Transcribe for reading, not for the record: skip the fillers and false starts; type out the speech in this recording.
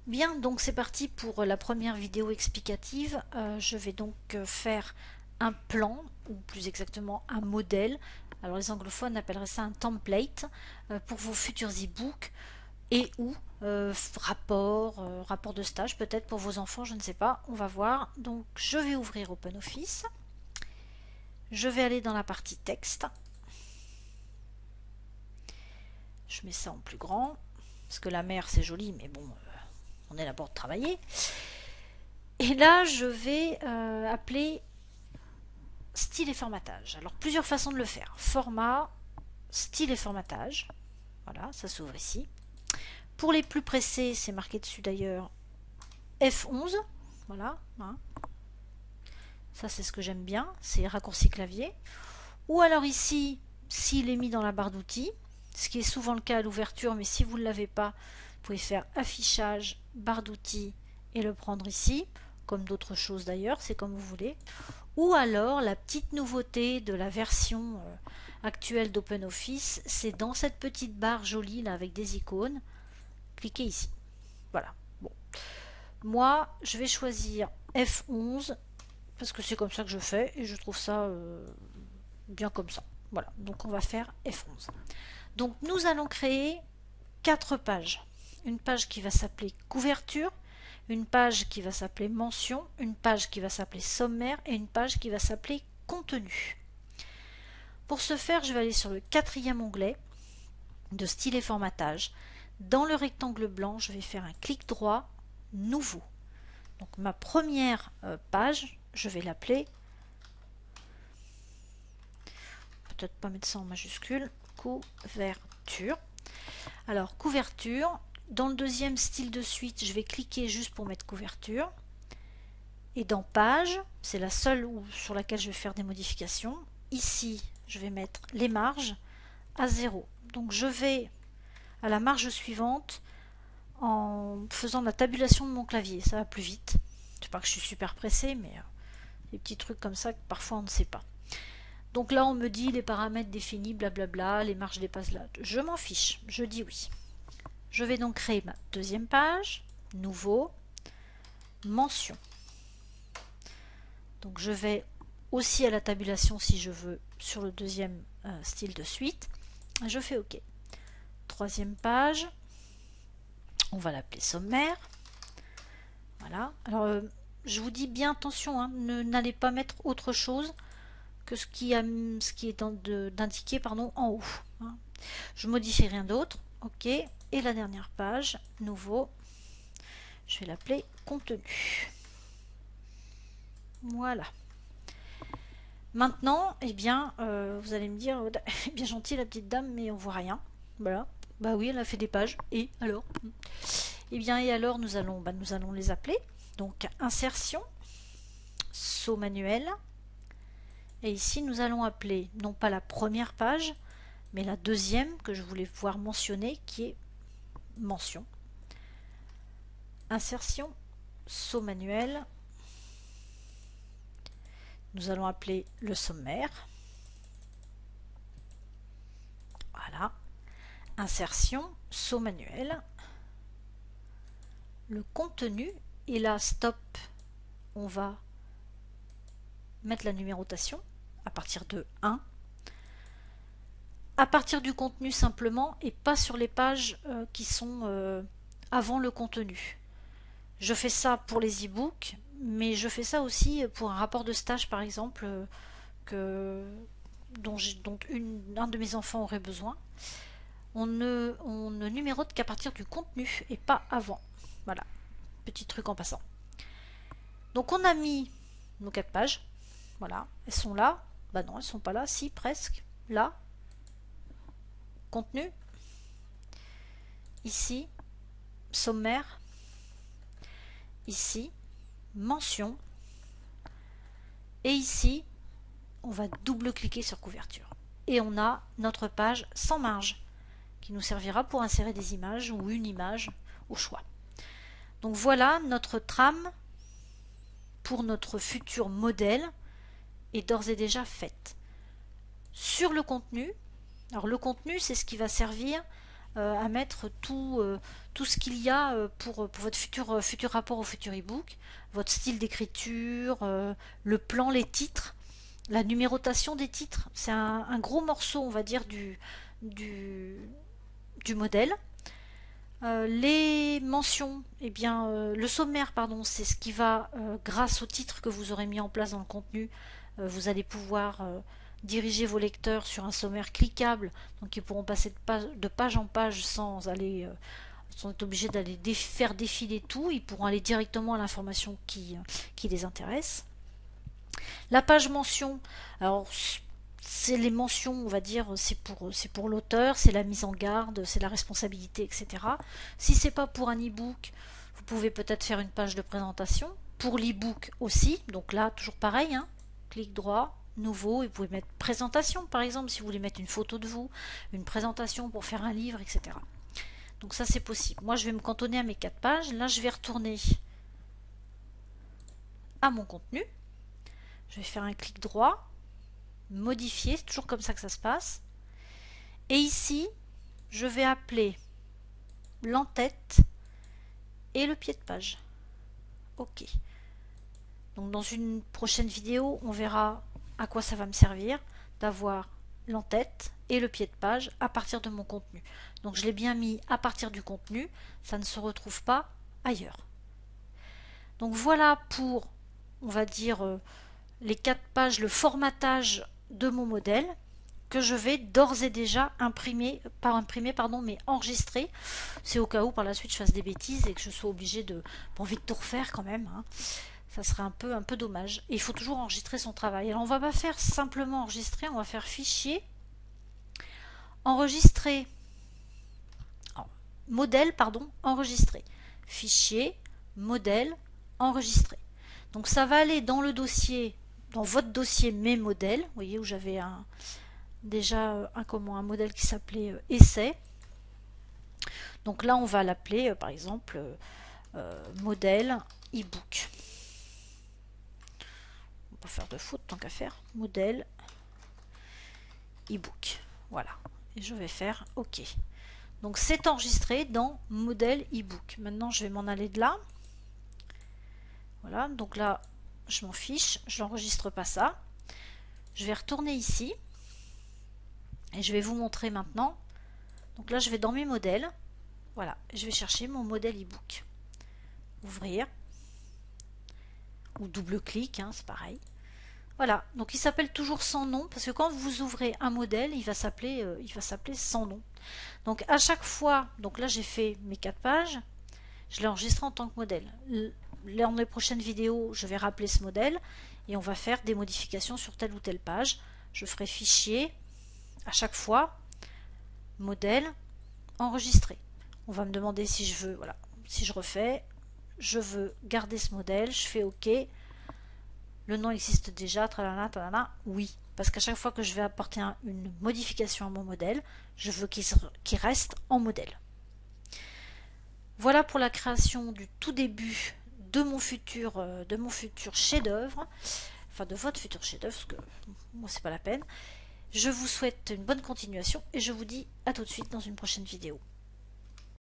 Bien, donc c'est parti pour la première vidéo explicative. Je vais donc faire un plan, ou plus exactement un modèle. Alors les anglophones appelleraient ça un template pour vos futurs e-books et ou rapport de stage peut-être pour vos enfants, je ne sais pas, on va voir. Donc je vais ouvrir OpenOffice. Je vais aller dans la partie texte. Je mets ça en plus grand, parce que la mer c'est joli, mais bon, on est là pour travailler. Et là, je vais appeler style et formatage. Alors, plusieurs façons de le faire. Format, style et formatage. Voilà, ça s'ouvre ici. Pour les plus pressés, c'est marqué dessus d'ailleurs F11. Voilà. Hein. Ça, c'est ce que j'aime bien. C'est raccourci clavier. Ou alors ici, s'il est mis dans la barre d'outils, ce qui est souvent le cas à l'ouverture, mais si vous ne l'avez pas, vous pouvez faire affichage, barre d'outils et le prendre ici, comme d'autres choses d'ailleurs, c'est comme vous voulez. Ou alors la petite nouveauté de la version actuelle d'OpenOffice, c'est dans cette petite barre jolie là avec des icônes, cliquez ici. Voilà. Bon. Moi, je vais choisir F11 parce que c'est comme ça que je fais et je trouve ça bien comme ça. Voilà, donc on va faire F11. Donc nous allons créer 4 pages. Une page qui va s'appeler couverture, une page qui va s'appeler mention, une page qui va s'appeler sommaire et une page qui va s'appeler contenu. Pour ce faire, je vais aller sur le 4e onglet de style et formatage. Dans le rectangle blanc, je vais faire un clic droit, nouveau. Donc ma première page, je vais l'appeler, peut-être pas mettre ça en majuscule, couverture. Alors couverture, dans le deuxième style de suite, je vais cliquer juste pour mettre couverture. Et dans page, c'est la seule sur laquelle je vais faire des modifications. Ici, je vais mettre les marges à 0. Donc je vais à la marge suivante en faisant la tabulation de mon clavier. Ça va plus vite. C'est pas que je suis super pressée, mais des petits trucs comme ça que parfois on ne sait pas. Donc là, on me dit les paramètres définis, blablabla, les marges dépassent là. Je m'en fiche, je dis oui. Je vais donc créer ma deuxième page, nouveau, mention. Donc je vais aussi à la tabulation si je veux sur le deuxième style de suite. Je fais OK. Troisième page, on va l'appeler sommaire. Voilà. Alors je vous dis bien attention, hein, n'allez pas mettre autre chose que ce qui est indiqué en haut. Hein. Je modifie rien d'autre. OK. Et la dernière page, nouveau, je vais l'appeler contenu. Voilà. Maintenant, eh bien, vous allez me dire, bien gentil la petite dame, mais on voit rien. Voilà. Bah oui, elle a fait des pages. Et alors? Eh bien, et alors, nous allons les appeler. Donc, insertion, saut manuel. Et ici, nous allons appeler, non pas la première page, mais la deuxième que je voulais voir mentionner, qui est mention. Insertion, saut manuel. Nous allons appeler le sommaire. Voilà. Insertion, saut manuel. Le contenu, et là, stop, on va mettre la numérotation à partir de 1. À partir du contenu simplement, et pas sur les pages qui sont avant le contenu. Je fais ça pour les e-books, mais je fais ça aussi pour un rapport de stage par exemple dont un de mes enfants aurait besoin. On ne numérote qu'à partir du contenu et pas avant. Voilà, petit truc en passant. Donc on a mis nos 4 pages. Voilà, elles sont là. Bah non, elles sont pas là. Si, presque. Là. Contenu. Ici. Sommaire. Ici. Mention. Et ici, on va double-cliquer sur couverture. Et on a notre page sans marge qui nous servira pour insérer des images ou une image au choix. Donc voilà, notre trame pour notre futur modèle est d'ores et déjà faite. Sur le contenu, alors le contenu c'est ce qui va servir à mettre tout ce qu'il y a pour votre futur rapport au futur ebook, votre style d'écriture, le plan, les titres, la numérotation des titres. C'est un gros morceau, on va dire, du, du modèle. Les mentions, eh bien, le sommaire, pardon, c'est ce qui va, grâce au titre que vous aurez mis en place dans le contenu, vous allez pouvoir diriger vos lecteurs sur un sommaire cliquable, donc ils pourront passer de page en page sans être obligés d'aller faire défiler tout, ils pourront aller directement à l'information qui les intéresse. La page mention, alors c'est les mentions, on va dire, c'est pour l'auteur, c'est la mise en garde, c'est la responsabilité, etc. Si c'est pas pour un e-book, vous pouvez peut-être faire une page de présentation. Pour l'e-book aussi, donc là, toujours pareil, hein, clic droit, nouveau, et vous pouvez mettre présentation, par exemple, si vous voulez mettre une photo de vous, une présentation pour faire un livre, etc. Donc ça, c'est possible. Moi, je vais me cantonner à mes 4 pages. Là, je vais retourner à mon contenu. Je vais faire un clic droit, modifier, c'est toujours comme ça que ça se passe. Et ici, je vais appeler l'entête et le pied de page. OK. Donc dans une prochaine vidéo, on verra à quoi ça va me servir d'avoir l'entête et le pied de page à partir de mon contenu. Donc je l'ai bien mis à partir du contenu, ça ne se retrouve pas ailleurs. Donc voilà pour, on va dire, les 4 pages, le formatage de mon modèle que je vais d'ores et déjà mais enregistrer. C'est au cas où par la suite je fasse des bêtises et que je sois obligée de, pas envie de tout refaire quand même, hein. Ça serait un peu dommage. Et il faut toujours enregistrer son travail. Alors on va pas faire simplement enregistrer, on va faire fichier, enregistrer, modèle, pardon, enregistrer. Fichier, modèle, enregistrer. Donc ça va aller dans le dossier, dans votre dossier mes modèles, vous voyez où j'avais déjà un modèle qui s'appelait essai. Donc là on va l'appeler par exemple modèle ebook. On va pas faire de faute tant qu'à faire. Modèle ebook. Voilà. Et je vais faire OK. Donc c'est enregistré dans modèle ebook. Maintenant je vais m'en aller de là. Voilà, donc là je m'en fiche, je n'enregistre pas ça. Je vais retourner ici et je vais vous montrer maintenant. Donc là je vais dans mes modèles. Voilà, je vais chercher mon modèle ebook. Ouvrir. Ou double-clic, hein, c'est pareil. Voilà, donc il s'appelle toujours sans nom, parce que quand vous ouvrez un modèle, il va s'appeler sans nom. Donc à chaque fois, donc là j'ai fait mes 4 pages, je l'ai enregistré en tant que modèle. Dans les prochaines vidéos, je vais rappeler ce modèle, et on va faire des modifications sur telle ou telle page. Je ferai fichier, à chaque fois, modèle, enregistré. On va me demander si je veux, voilà, si je refais, je veux garder ce modèle, je fais OK. Le nom existe déjà, tralala, tralala, oui. Parce qu'à chaque fois que je vais apporter une modification à mon modèle, je veux qu'il reste en modèle. Voilà pour la création du tout début de mon futur chef-d'œuvre, enfin de votre futur chef-d'œuvre, parce que moi c'est pas la peine. Je vous souhaite une bonne continuation et je vous dis à tout de suite dans une prochaine vidéo.